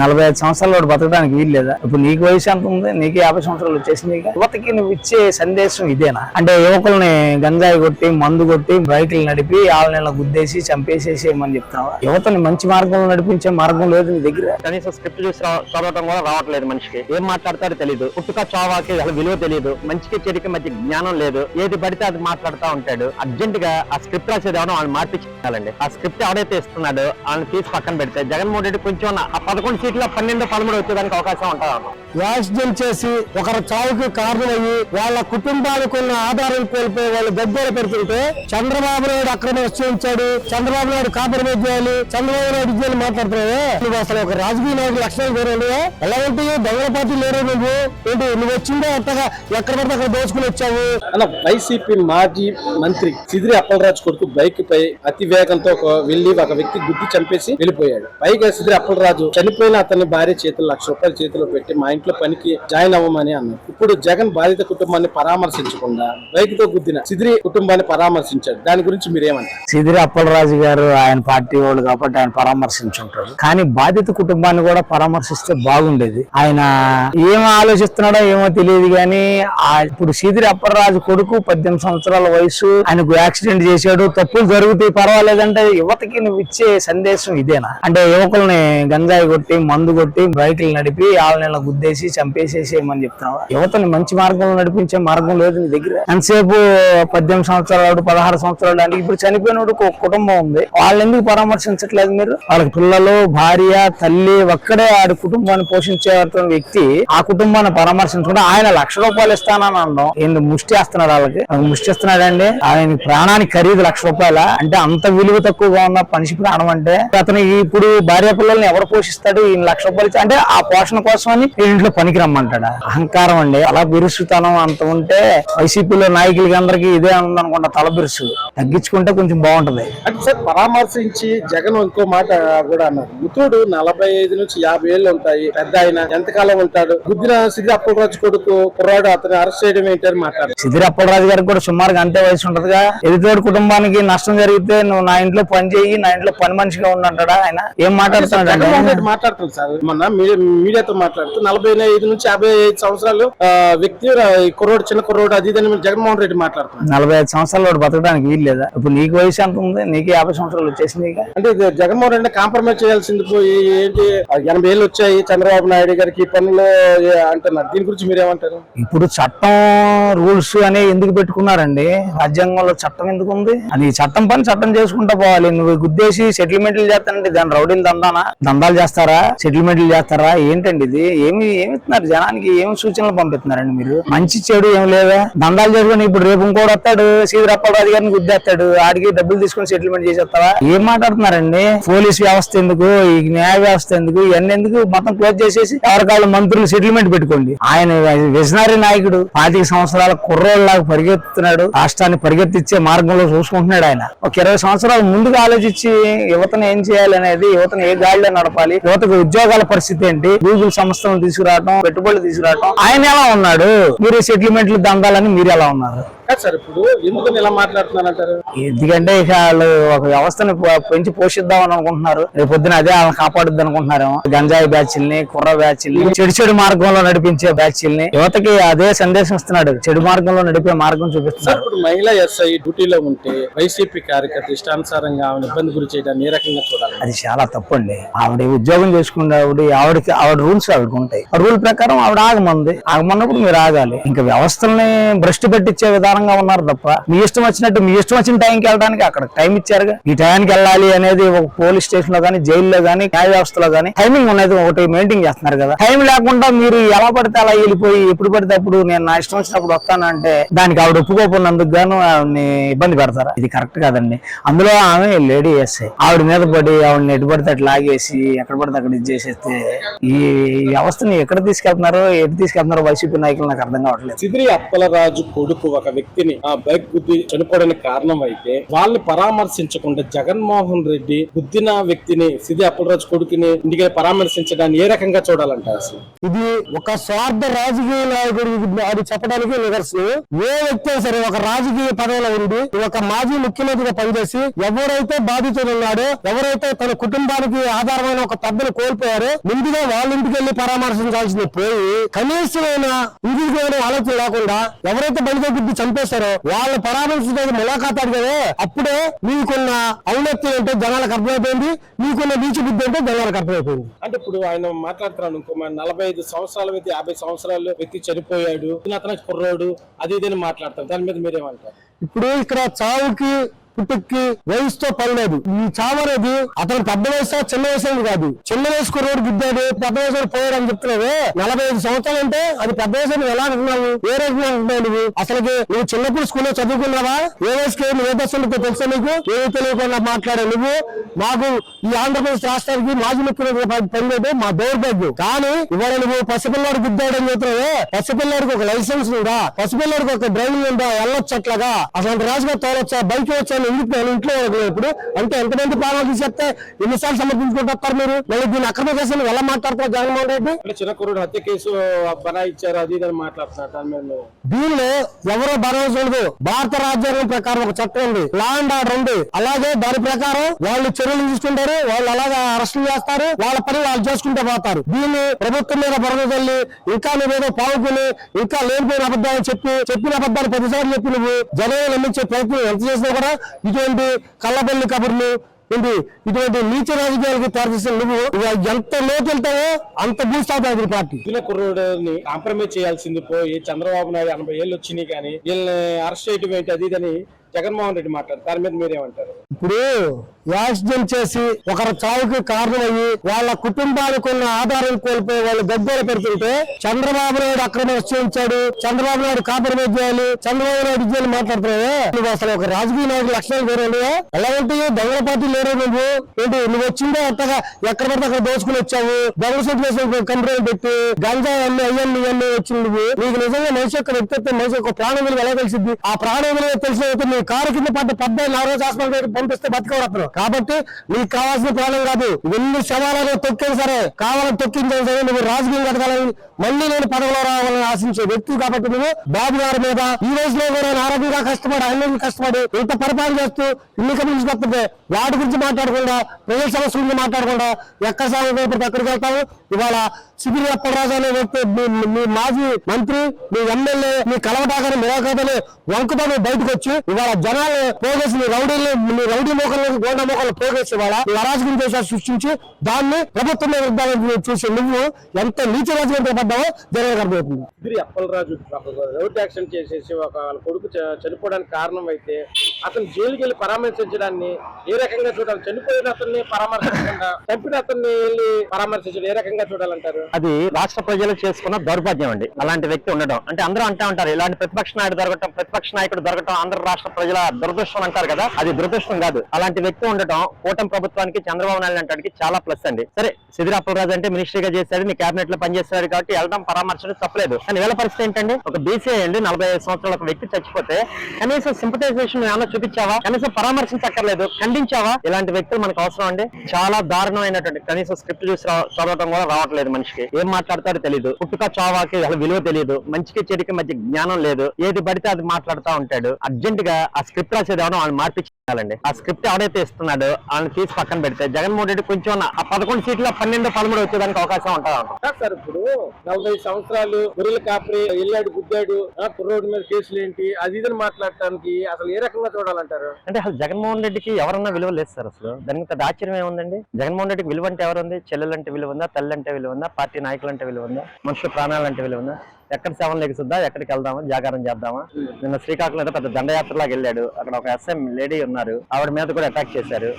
45 సంవత్సరాలు బతకడానికి వీలు లేదా? ఇప్పుడు నీకు వయసు ఎంత ఉంది? నీకు 50 సంవత్సరాలు వచ్చేసింది. యువతకి నువ్వు ఇచ్చే సందేశం ఇదేనా? అంటే యువకుల్ని గంజాయి కొట్టి మందు కొట్టి బైకులు నడిపి ఆళ్ళ గుద్దేసి చంపేసేసేయమని చెప్తావా? యువతని మంచి మార్గంలో నడిపించే మార్గం లేదు నీ దగ్గర. కనీసం స్క్రిప్ట్ చూసి చదవటం కూడా రావట్లేదు మనిషికి. ఏం మాట్లాడతాడో తెలియదు, పుట్టుక చావాకి అసలు విలువ తెలియదు, మంచికి చెడుకి మధ్య జ్ఞానం లేదు, ఏది పడితే అది మాట్లాడుతూ ఉంటాడు. అర్జెంట్ గా ఆ స్క్రిప్ట్ రాసేది ఎవరో వాళ్ళు మార్పించాలండి. ఆ స్క్రిప్ట్ ఎవరైతే ఇస్తున్నాడో వాళ్ళని తీసి పక్కన పెడితే జగన్మోహన్ రెడ్డి కొంచెం ఆ 11 సీట్ల 12, 13 వచ్చేదానికి అవకాశం ఉంటుంది. యాక్సిడెంట్ చేసి ఒకరి చావుకి కారణమయ్యి వాళ్ళ కుటుంబాలకు ఉన్న ఆధారం కోల్పోయి వాళ్ళు గద్దెలు పెడుతుంటే చంద్రబాబు నాయుడు అక్రమ వచ్చేయించాడు, చంద్రబాబు నాయుడు కాంప్రమైజ్ చేయాలి, చంద్రబాబు నాయుడు ఇచ్చేయాలి మాట్లాడుతున్నావే. నువ్వు అసలు ఒక రాజకీయ నాయకులు లక్షణాలు వేరే ఎలా ఉంటాయి? దొంగల పార్టీ లేరు నువ్వు ఏంటి? నువ్వు వచ్చిందే అంతగా ఎక్కడ పడితే అక్కడ దోచుకుని వచ్చావు. అలా వైసీపీ మాజీ మంత్రి సిదిరి అప్పలరాజు కొడుకు బైక్ పై అతి వేగంతో వెళ్లి ఒక వ్యక్తి గుద్ది చంపేసి వెళ్ళిపోయాడు. పైగా సిదిరి అప్పలరాజు చనిపోయిన అతని భార్య చేతులు ₹1,00,000 చేతిలో పెట్టి మా ఇంట్లో పనికి జాయిన్ అవ్వమని అన్నారు. ఇప్పుడు జగన్ బాధిత కుటుంబాన్ని పరామర్శించకుండా బైక్ తో గుద్దిన సిదిరి కుటుంబాన్ని పరామర్శించాడు. దాని గురించి మీరేమంటారు? సిదిరి అప్పలరాజు గారు ఆయన పార్టీ వాళ్ళు కాబట్టి ఆయన పరామర్శించుంటారు, కానీ బాధిత కుటుంబాన్ని కూడా పరామర్శిస్తే బాగుండేది. ఆయన ఏం ఆలోచిస్తున్నాడో ఏమో తెలియదు కానీ ఇప్పుడు సిదిరి అప్పలరాజు కొడుకు 18 సంవత్సరాల వయసు, ఆయనకు యాక్సిడెంట్ చేశాడు, తప్పులు జరుగుతాయి పర్వాలేదంటే యువతకి నువ్వు ఇచ్చే సందేశం ఇదేనా? అంటే యువకుల్ని గంజాయి కొట్టి మందు కొట్టి బైకులు నడిపి ఆళ్ళ గుద్దేసి చంపేసేసేయమని చెప్తావా? యువతని మంచి మార్గంలో నడిపించే మార్గం లేదు నీ దగ్గర. ఎంతసేపు 18 సంవత్సరాలు 16 సంవత్సరాలు అంటే ఇప్పుడు చనిపోయినోడు ఒక కుటుంబం ఉంది, వాళ్ళని ఎందుకు పరామర్శించట్లేదు మీరు? వాళ్ళకి పిల్లలు, భార్య, తల్లి, ఒక్కడే ఆడి కుటుంబాన్ని పోషించే వ్యక్తి ఆ కుటుంబాన్ని పరామర్శించకుండా ఆయన ₹1,00,000 ఇస్తానని అనడం ఏంటి? ముష్టి వేస్తున్నాడు, వాళ్ళకి ముష్టి ఇస్తున్నాడండి. ఆయన ప్రాణానికి ఖరీదు ₹1,00,000 అంటే అంత విలువ తక్కువగా ఉన్న మనిషి ప్రాణం అంటే అతను ఇప్పుడు భార్య పిల్లల్ని ఎవరు పోషిస్తాడు? ఈ ₹1,00,000 అంటే ఆ పోషణ కోసం అని ఇంట్లో పనికి రమ్మంటాడా? అహంకారం అండి. అలా బిరుసుతనం అంత ఉంటే వైసీపీలో నాయకులకి అందరికి ఇదే ఉందనుకుంటా. తల బిరుసు తగ్గించుకుంటే కొంచెం బాగుంటది. అంటే సార్ పరామర్శించి జగన్ ఇంకో మాట కూడా అన్నారు, ముతుడు 45 నుంచి 50 ఏళ్ళు ఉంటాయి, పెద్ద ఆయన ఎంతకాలం ఉంటాడు, గుద్దిన సిదిరి అప్పలరాజు కొడుకు కుర్రాడు అతను అరెస్ట్ చేయడం ఏంటని మాట్లాడారు. సిదిరి అప్పలరాజు గారికి కూడా సుమారుగా అంతే వయసు ఉంటదిగా. ఎదుటోడు కుటుంబానికి నష్టం జరిగితే నువ్వు నా ఇంట్లో పని చేయి, నా ఇంట్లో పని మనిషిగా ఉండంటాడా? ఆయన ఏం మాట్లాడుతున్నాడు? మాట్లాడుతుంది సార్, మొన్న మీడియాతో మాట్లాడుతూ 45 నుంచి 55 సంవత్సరాలు వ్యక్తి కుర్రోడు, చిన్న కుర్రోడు అది ఇదని జగన్మోహన్ రెడ్డి మాట్లాడుతున్నాడు. 45 సంవత్సరాలు బతకడానికి వీలు లేదా? ఇప్పుడు నీకు వయసు ఎంత ఉంది? నీకు 50 సంవత్సరాలు వచ్చేసింది. అంటే జగన్మోహన్ రెడ్డి కాంప్రమైజ్ చేయాల్సింది పోయి ఏంటి 80 ఏళ్ళు వచ్చాయి చంద్రబాబు నాయుడు గారికి పనులు అంటున్నారు. దీని గురించి మీరేమంటారు? ఇప్పుడు చట్టం రూల్స్ అనే ఎందుకు పెట్టుకున్నారండి? రాజ్యాంగంలో చట్టం ఎందుకు ఉంది? అది చట్టం పని చట్టం చేసుకుంటా పోవాలి. నువ్వు గుద్దేసి సెటిల్మెంట్లు చేస్తానంటే దాని రౌడీలు దందాలు చేస్తారా? సెటిల్మెంట్లు చేస్తారా? ఏంటండి ఇది? ఏమి ఇస్తున్నారు జనానికి? ఏమి సూచనలు పంపిస్తున్నారండి మీరు? మంచి చెడు ఏం లేదా? దందాలు చేసుకుని ఇప్పుడు రేపు ఇంకోటి వస్తాడు, సిదిరి అప్పలరాజు గారిని గుద్దేస్తాడు, ఆడికి డబ్బులు తీసుకుని సెటిల్మెంట్ చేసేస్తావా? ఏం మాట్లాడుతున్నారండి? పోలీస్ వ్యవస్థ ఎందుకు, ఈ న్యాయ వ్యవస్థ ఎందుకు, ఇవన్నీ ఎందుకు? మొత్తం క్లోజ్ చేసేసి ఎవరికాళ్ళు మంత్రులు సెటిల్మెంట్ పెట్టుకోండి. ఆయన విజనరీ నాయకుడు, 25 సంవత్సరాల కుర్రోళ్ళలాగా పరిగెత్తుతున్నాడు, రాష్ట్రాన్ని పరిగెత్తిచ్చే మార్గంలో చూసుకుంటున్నాడు. ఆయన ఒక 20 సంవత్సరాల ముందుగా ఆలోచించి యువతను ఏం చేయాలి అనేది, యువతను ఏ గాడిలో నడపాలి, యువతకు ఉద్యోగాల పరిస్థితి ఏంటి, గూగుల్ సంస్థలను తీసుకురావడం, పెట్టుబడులు తీసుకురావడం, ఆయన ఎలా ఉన్నాడు? మీరు సెటిల్మెంట్లు దందాలని మీరు ఎలా ఉన్నారు? సార్ ఇప్పుడు ఎందుకు ఇలా మాట్లాడుతున్నారంటారు? ఎందుకంటే ఇక వాళ్ళు ఒక వ్యవస్థను పెంచి పోషిద్దామని అనుకుంటున్నారు, రేపు పొద్దున అదే వాళ్ళని కాపాడుద్ది అనుకుంటున్నారేమో. గంజాయి బ్యాచ్ల్ని, కుర్ర బ్యాచ్ల్ని, చెడు మార్గంలో నడిపించే బ్యాచ్ల్ని యువతకి అదే సందేశం ఇస్తున్నాడు. చెడు మార్గంలో నడిపే మార్గం చూపిస్తున్నారు. ఇప్పుడు మహిళా ఎస్ఐ డ్యూటీలో ఉంటే వైసీపీ కార్యకర్త ఇష్టానుసారంగా ఆవిడ ఇబ్బంది గురి చేయడానికి ఏ రకంగా చూడాలి? అది చాలా తప్పండి. ఆవిడ ఉద్యోగం చేసుకునే ఆవిడ రూల్స్ ఆవిడకి ఉంటాయి. ఆ రూల్ ప్రకారం ఆవిడ ఆగమన్నప్పుడు మీరు ఆగాలి. ఇంకా వ్యవస్థల్ని భ్రష్టు పెట్టించే విధానంగా ఉన్నారు తప్ప మీ ఇష్టం వచ్చినట్టు మీ ఇష్టం వచ్చిన టైంకి వెళ్ళడానికి అక్కడ టైం ఇచ్చారుగా. ఈ టైంకి వెళ్ళాలి అనేది ఒక పోలీస్ స్టేషన్ లో గానీ, జైల్లో గానీ, న్యాయ వ్యవస్థలో గానీ టైమింగ్ అనేది ఒకటి మెయింటైన్ చేస్తున్నారు కదా. టైం లేకుండా మీరు ఎలా పడితే అలా వెళ్ళిపోయి ఎప్పుడు పడితే అప్పుడు నేను నా ఇష్టం వచ్చినప్పుడు వస్తానంటే దానికి ఆవిడ ఒప్పుకోకున్నందుకు గాను ఆవిడని ఇబ్బంది పెడతారా? ఇది కరెక్ట్ కాదండి. అందులో ఆమె లేడీ ఎస్ఐ, ఆవిడ మీద పడి ఆవిడని ఎటు పడితే అటు లాగేసి ఎక్కడ పడితే అక్కడ ఇది చేసేస్తే ఈ వ్యవస్థని ఎక్కడ తీసుకెళ్తున్నారో వైసీపీ నాయకులు నాకు అర్థం కావట్లేదు. సిదిరి అప్పలరాజు కొడుకు ఒక వ్యక్తి వ్యక్తిని ఆ బైక్ గుద్ది చనిపోవడానికి కారణం అయితే వాళ్ళని పరామర్శించకుండా జగన్మోహన్ రెడ్డి గుద్దిన వ్యక్తిని సిది అప్పలరాజు కొడుకుని ఇంటికి పరామర్శించడాన్ని ఏ రకంగా చూడాలంట అసలు? ఇది ఒక స్వార్థ రాజకీయ నాయకుడు అది చెప్పడానికి నిదర్శనం. ఏ వ్యక్తి సరే ఒక రాజకీయ పదవిలో ఉండి ఒక మాజీ ముఖ్యమంత్రిగా పనిచేసి ఎవరైతే బాధితులు ఉన్నాడో, ఎవరైతే తన కుటుంబానికి ఆధారమైన ఒక పెద్దను కోల్పోయారో ముందుగా వాళ్ళ ఇంటికి వెళ్లి పరామర్శించాల్సింది పోయి కనీసమైన ఇంటికి ఆలోచన లేకుండా ఎవరైతే బలితో గుద్ది చంపేశారో వాళ్ళ పరామర్శించడానికి ములాఖాతాడు కదా, అప్పుడే మీకున్న ఔన్నత్యం ఏంటో జనాలకు అర్థమైపోయింది, మీకున్న నీచ బుద్ధి ఏంటో జనాలకు అర్థమైపోయింది. అంటే ఇప్పుడు ఆయన మాట్లాడుతున్నాను ఇంకో 45 సంవత్సరాల వ్యక్తి 50 సంవత్సరాలు వ్యక్తి చనిపోయాడు, అతను కుర్రోడు అది ఇదని మాట్లాడతారు. దాని మీద మీరేమంటారు? ఇప్పుడు ఇక్కడ చావుకి పుట్టుకి వయసుతో పని లేదు. ఈ చావు అనేది అతను పెద్ద వయసు చిన్న వయసు కాదు. చిన్న వయసు కుర్రోడు గుద్దాడు, పెద్ద వయసు పోయాడు అని చెప్తున్నావు. 45 సంవత్సరాలు అంటే అది పెద్ద వయసు ఎలా అంటున్నావు? ఏ రకంగా అంటున్నావు నువ్వు? అసలుకి నువ్వు చిన్నప్పుడు స్కూల్లో చదువుకున్నావా? ఏ వయసుకి నువ్వు ఏ దశలతో తెలుసా నీకు? ఏమి తెలియకుండా మాట్లాడే నువ్వు మాకు ఈ ఆంధ్రప్రదేశ్ రాష్ట్రానికి మాజీ ముఖ్యమంత్రి పనిలేదు మా దౌర్భాగ్యం. కానీ ఇవాళ నువ్వు పసిపిల్లాడు గుద్దాడు అని చెప్తున్నావు. పసిపిల్లాడికి ఒక లైసెన్స్ ఉందా? పసిపిల్లాడికి ఒక డ్రైవింగ్ ఉందా? వెళ్ళొచ్చు అట్లాగా? అసలు రాజుగా తోలొచ్చా? బైక్ వచ్చా? ఇంట్లో ఇప్పుడు అంటే ఎంతమంది ప్రాణాలు తీసేస్తే ఎన్నిసార్లు సమర్పించుకుంటారు మీరు? మళ్ళీ దీన్ని అక్రమ కేసులు ఎలా మాట్లాడతారు జగన్మోహన్ రెడ్డి? చిన్న కుర్రోడు హత్య కేసు బనాయిచ్చారు అది ఇదని మాట్లాడుతున్నారు. దీనిలో ఎవరో భరోసా ఉండదు. భారత రాజ్యాంగం ప్రకారం ఒక చట్టం ఉంది, లా అండ్ ఆర్డర్ ఉంది. అలాగే దాని ప్రకారం వాళ్ళు చర్యలు తీసుకుంటారు, వాళ్ళు అలాగే అరెస్టులు చేస్తారు, వాళ్ళ పని వాళ్ళు చేసుకుంటూ పోతారు. దీన్ని ప్రభుత్వం మీద భరోసా చల్లి ఇంకా నువ్వేదో పావుకుని ఇంకా లేనిపోయిన అబద్ధాలు చెప్పిన అబద్ధాలు 10 సార్లు చెప్పి నువ్వు జనాలు నమ్మించే ప్రయత్నం ఎంత చేసినా కూడా ఇటువంటి కళ్ళబల్లి కబుర్లు ఇటువంటి నీచ రాజకీయాలకి తయారు నువ్వు ఎంత లోకెళ్తావో అంత భూస్థాపన పార్టీ. చిన్న కుర్రోడిని కాంప్రమైజ్ చేయాల్సింది పోయి చంద్రబాబు నాయుడు 80 ఏళ్ళు వచ్చినాయి కానీ వీళ్ళని అరెస్ట్ చేయడం ఏంటి అది ఇదని జగన్మోహన్ రెడ్డి మాట్లాడు. దాని మీద మీరేమంటారు? ఇప్పుడు యాక్సిడెంట్ చేసి ఒకరి చావుకి కారణమయ్యి వాళ్ళ కుటుంబానికి ఉన్న ఆధారం కోల్పోయి వాళ్ళు గద్దెలు పెడుతుంటే చంద్రబాబు నాయుడు అక్రమ వచ్చేయించాడు, చంద్రబాబు నాయుడు కాంప్రమైజ్ చేయాలి, చంద్రబాబు నాయుడు ఇచ్చేయాలి మాట్లాడుతున్నావు. నువ్వు అసలు ఒక రాజకీయ నాయకుడు లక్షణాలు వేరే ఎలా ఉంటాయి? దొంగల పార్టీ లేరు నువ్వు ఏంటి? నువ్వు వచ్చిందే అంతగా ఎక్కడ పడితే అక్కడ దోచుకుని వచ్చావు. దొంగ సూట్ కంట్రోల్ పెట్టి గంజా ఇవన్నీ వచ్చింది నువ్వు. నీకు నిజంగా మనిషి యొక్క వ్యక్తిత్వం, మనిషి యొక్క ప్రాణ విలువ ఎలా తెలిసింది? ఆ ప్రాణ విలువ తెలిసిన నీ కారు కింద పడ్డ 14 హాస్పిటల్ పంపిస్తే బతికవడతారు. కాబట్టి నీకు కావాల్సిన ప్రాణం కాదు. ఎన్ని శవాలను తొక్కినా సరే, కావాలని తొక్కించాలి సరే, నువ్వు రాజకీయం కదగాలని మళ్ళీ నేను పదవిలో రావాలని ఆశించే వ్యక్తి. కాబట్టి నువ్వు బాబు గారి మీద ఈ వయసులో కూడా ఆరోగ్యంగా కష్టపడి అన్ని కష్టపడి ఇంత పరిపాలన చేస్తూ ఇన్ని కమిషన్ వస్తుంటే వాటి గురించి మాట్లాడకుండా, ప్రజల సమస్యల గురించి మాట్లాడకుండా ఎక్కడ సాగు ఎక్కడికి వెళ్తావు? ఇవాళ సిది అప్పలరాజు అనే వ్యక్తి మీ మాజీ మంత్రి, మీ ఎమ్మెల్యే, మీ కలవటాకని ములాఖాతని వంకుతో బయటకు వచ్చి ఇవాళ జనాలు పోగేసి మీ రౌడీ మోకలు గోండా మోకలు పోగేసి ఇవాళ అరాజకం చేసి సృష్టించి దాన్ని ప్రభుత్వం చూసి నువ్వు ఎంత నీచ రాజకీయం పడ్డావో జనాలకు అర్థమవుతుంది. సిది అప్పలరాజు రోడ్ యాక్సిడెంట్ చేసేసి ఒక వాళ్ళ కొడుకు చనిపోవడానికి కారణం అయితే అతను జైలుకి వెళ్ళి పరామర్శించడాన్ని ఏ రకంగా చూడాలి? చనిపోయిన అతన్ని పరామర్శించకుండా చంపిన అతన్ని వెళ్ళి పరామర్శించడం ఏ రకంగా చూడాలంటారు? అది రాష్ట్ర ప్రజలు చేసుకున్న దౌర్భాగ్యం అండి. అలాంటి వ్యక్తి ఉండడం అంటే అందరూ అంటూ ఉంటారు ఇలాంటి ప్రతిపక్ష నాయకుడు దొరకటం ఆంధ్ర రాష్ట్ర ప్రజల దురదృష్టం అంటారు కదా, అది దురదృష్టం కాదు. అలాంటి వ్యక్తి ఉండటం కూటమి ప్రభుత్వానికి చంద్రబాబు నాయుడు అంటానికి చాలా ప్లస్ అండి. సరే, సిది అప్పలరాజు అంటే మినిస్ట్రీగా చేశాడు, మీ కేబినెట్ లో పనిచేస్తాడు కాబట్టి వెళ్ళడం పరామర్శించడం తప్పలేదు. కానీ వీళ్ళ పరిస్థితి ఏంటండి? ఒక బీసీ అండి 45 సంవత్సరాల ఒక వ్యక్తి చచ్చిపోతే కనీసం సింపటైజేషన్ ఏమైనా చూపించావా? కనీసం పరామర్శించక్కర్లేదు, ఖండించావా? ఇలాంటి వ్యక్తులు మనకు అవసరం అండి. చాలా దారుణమైనటువంటి కనీసం స్క్రిప్ట్ చూసి చదవటం కూడా రావట్లేదు మనిషికి. ఏం మాట్లాడతాడో తెలియదు, పుట్టుక చావాకి అసలు విలువ తెలియదు, మంచికి చెడుకి మధ్య జ్ఞానం లేదు, ఏది పడితే అది మాట్లాడుతూ ఉంటాడు. అర్జెంట్ గా ఆ స్క్రిప్ట్ రాసేది ఎవడో వాళ్ళు మార్పించాలండి. ఆ స్క్రిప్ట్ ఎవడైతే ఇస్తున్నాడో వాళ్ళని తీసి పక్కన పెడితే జగన్మోహన్ రెడ్డి కొంచెం ఆ 11 సీట్ల 12, 13 వచ్చేదానికి అవకాశం ఉంటుంది. సార్ ఇప్పుడు 45 సంవత్సరాలు గొర్రెల కాపరి వెళ్ళాడు గుద్దాడు, కుర్రోడి మీద కేసులు ఏంటి అది ఇదని మాట్లాడటానికి అసలు ఏ రకంగా చూడాలంటారు? అంటే అసలు జగన్మోహన్ రెడ్డికి ఎవరన్నా విలువ లేదు సార్. అసలు దానికి పెద్ద ఆశ్చర్యం ఏముందండి? జగన్మోహన్ రెడ్డికి విలువ అంటే ఎవరుంది? చెల్లెలంటే విలువ ఉందా? తల్లి అంటే విలువ ఉందా? పార్టీ నాయకులు అంటే విలువ ఉందా? మనుషుల ప్రాణాలంటే విలువ ఉందా? ఎక్కడ శవం లెగుస్తుందా? ఎక్కడికి వెళ్దామా? జాగారం చేద్దామా? నిన్న శ్రీకాకుళం ఏదో పెద్ద దండయాత్రలాగా వెళ్ళాడు. అక్కడ ఒక ఎస్ఎం లేడీ ఉన్నారు, ఆవిడ మీద కూడా అటాక్ చేశారు.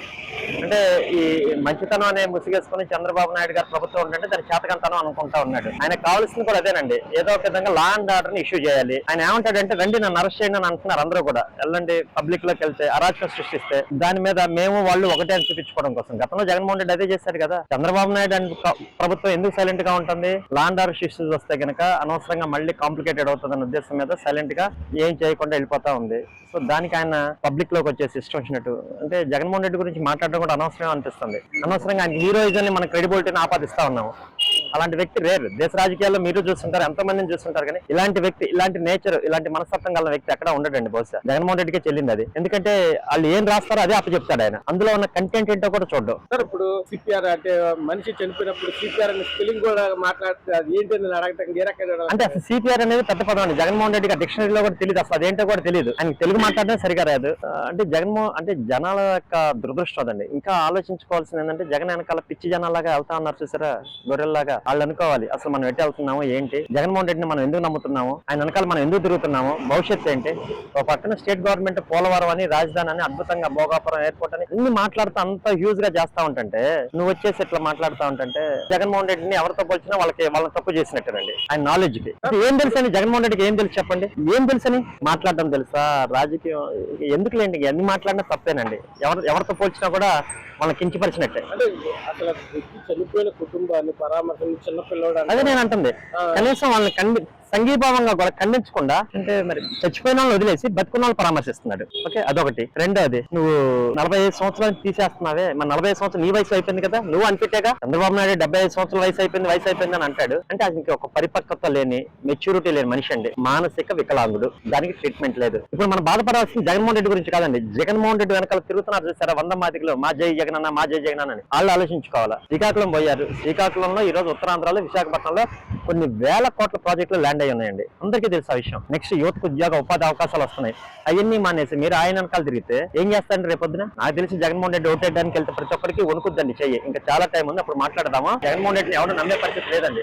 అంటే ఈ మంచితనం అనే ముసిగేసుకుని చంద్రబాబు నాయుడు గారు ప్రభుత్వం ఉంటే దాని చేతకంతనం అనుకుంటా ఉన్నాడు. ఆయనకు కావాల్సింది కూడా అదేనండి, ఏదో ఒక విధంగా లా అండ్ ఆర్డర్ ని ఇష్యూ చేయాలి. ఆయన ఏమంటాడంటే రండి నన్ను అరెస్ట్ చేయండి అని అంటున్నారు అందరూ కూడా. వెళ్ళండి పబ్లిక్ లోకి వెళ్తే అరాచకం సృష్టిస్తే దాని మీద మేము వాళ్ళు ఒకటే అని చూపించుకోవడం కోసం. గతంలో జగన్మోహన్ రెడ్డి అదే చేశాడు కదా. చంద్రబాబు నాయుడు ప్రభుత్వం ఎందుకు సైలెంట్ గా ఉంటుంది? లా అండ్ ఆర్డర్ ఇష్యూస్ వస్తే కనుక అనవసరంగా అనవసరంగా మళ్ళీ కాంప్లికేటెడ్ అవుతుందన్న ఉద్దేశం మీద సైలెంట్ గా ఏం చేయకుండా వెళ్ళిపోతా ఉంది. సో దానికి ఆయన పబ్లిక్ లోకి వచ్చేసి ఇష్టం వచ్చినట్టు అంటే జగన్మోహన్ రెడ్డి గురించి మాట్లాడడం కూడా అనవసరం అనిపిస్తుంది. అనవసరంగా ఆయన హీరోయిజం ని మన క్రెడిబిలిటీని ఆపాదిస్తా ఉన్నాము. అలాంటి వ్యక్తి రేర్. దేశ రాజకీయాల్లో మీరు చూస్తుంటారు, ఎంతో మందిని చూస్తుంటారు, కానీ ఇలాంటి వ్యక్తి, ఇలాంటి నేచర్, ఇలాంటి మనస్తత్వం గల వ్యక్తి ఎక్కడ ఉండడండి. బహుశా జగన్మోహన్ రెడ్డికే చెల్లింది అది. ఎందుకంటే వాళ్ళు ఏం రాస్తారో అదే అప్పచెప్తాడు ఆయన. అందులో ఉన్న కంటెంట్ ఏంటో కూడా చూడడం. సార్ ఇప్పుడు సిపిఆర్ అంటే మనిషి చనిపోయినప్పుడు సిపిఆర్ అనే స్పెల్లింగ్ కూడా మాట్లాడితే అది ఏంటి అని అడగటం అంటే అసలు సిపిఆర్ అనేది పెద్ద పదం అండి. జగన్మోహన్ రెడ్డికి డిక్షనరీలో కూడా తెలియదు అసలు అదేంటో కూడా తెలియదు. ఆయన తెలుగు మాట్లాడడం సరిగా రాదు. అంటే అంటే జనాల యొక్క దురదృష్టం అదండి. ఇంకా ఆలోచించుకోవాల్సింది ఏంటంటే జగన్ వెనకాల పిచ్చి జనాలాగా వెళ్తా ఉన్నారు చూసారా, గొర్రెల్లాగా. వాళ్ళు అనుకోవాలి అసలు మనం ఎట్టి వెళ్తున్నామో ఏంటి, జగన్మోహన్ రెడ్డిని మనం ఎందుకు నమ్ముతున్నాము, ఆయన వెనకాల మనం ఎందుకు తిరుగుతున్నాము, భవిష్యత్తు ఏంటి. ఒక పక్కన స్టేట్ గవర్నమెంట్ పోలవరం అని, రాజధాని అని, అద్భుతంగా భోగాపురం ఎయిర్పోర్ట్ అని అన్ని మాట్లాడుతూ అంత హ్యూజ్ గా చేస్తా ఉంటుంటే నువ్వు వచ్చేసి ఇట్లా మాట్లాడుతూ ఉంటుంటే జగన్మోహన్ రెడ్డిని ఎవరితో పోల్చినా వాళ్ళని తప్పు చేసినట్టేనండి. ఆయన నాలెడ్జ్ కి ఏం తెలుసని, జగన్మోహన్ రెడ్డికి ఏం తెలుసు చెప్పండి, ఏం తెలుసని మాట్లాడడం తెలుసా? రాజకీయం ఎందుకు లేండి, ఎన్ని మాట్లాడినా తప్పేనండి. ఎవరితో పోల్చినా కూడా వాళ్ళని కించపరిచినట్టే. అంటే అసలు చనిపోయిన కుటుంబాన్ని పరామర్శించి చిన్నపిల్లడు అదే నేను అంటుంది. కనీసం వాళ్ళని సంఘీభావంగా కూడా ఖండించకుండా, అంటే మరి చచ్చిపోయిన వాళ్ళని వదిలేసి బతుకున్న వాళ్ళు పరామర్శిస్తున్నాడు. ఓకే, అదొకటి. రెండోది, నువ్వు 45 సంవత్సరాలు తీసేస్తున్నావే, మన 45 సంవత్సరాలు నీ వయసు అయిపోయింది కదా, నువ్వు అనిపెట్టాగా. చంద్రబాబు నాయుడు 75 సంవత్సరాల వయసు అయిపోయింది అని అంటాడు. అంటే అది ఒక పరిపక్వత లేని, మెచ్యూరిటీ లేని మనిషి అండి. మానసిక వికలాంగుడు, దానికి ట్రీట్మెంట్ లేదు. ఇప్పుడు మనం బాధపడాల్సింది జగన్మోహన్ రెడ్డి గురించి కాదండి. జగన్మోహన్ రెడ్డి వెనకాల తిరుగుతున్నారు చూసారా 100 మాదికలో, మా జై జగన్ అన్న, మా జై జగన్ అని. వాళ్ళు ఆలోచించుకోవాలా. శ్రీకాకుళం పోయారు. శ్రీకాకుళంలో ఈ రోజు ఉత్తరాంధ్రలో, విశాఖపట్నంలో కొన్ని వేల కోట్ల ప్రాజెక్టులు ల్యాండ్ అయి ఉన్నాయండి. అందరికీ తెలుసు ఆ విషయం. నెక్స్ట్ యువతకు ఉద్యోగ ఉపాధి అవకాశాలు వస్తున్నాయి. అవన్నీ మానేసి మీరు ఆయన వెనకాల తిరిగితే ఏం చేస్తారండి రేపొద్దున? నాకు తెలిసి జగన్మోహన్ రెడ్డి ఓటేయడానికి వెళ్తే ప్రతి ఒక్కరికి వణుకుద్దండి చెయ్యి. ఇంకా చాలా టైం ఉంది, అప్పుడు మాట్లాడదామా. జగన్మోహన్ రెడ్డిని ఎవరు నమ్మే పరిస్థితి లేదండి.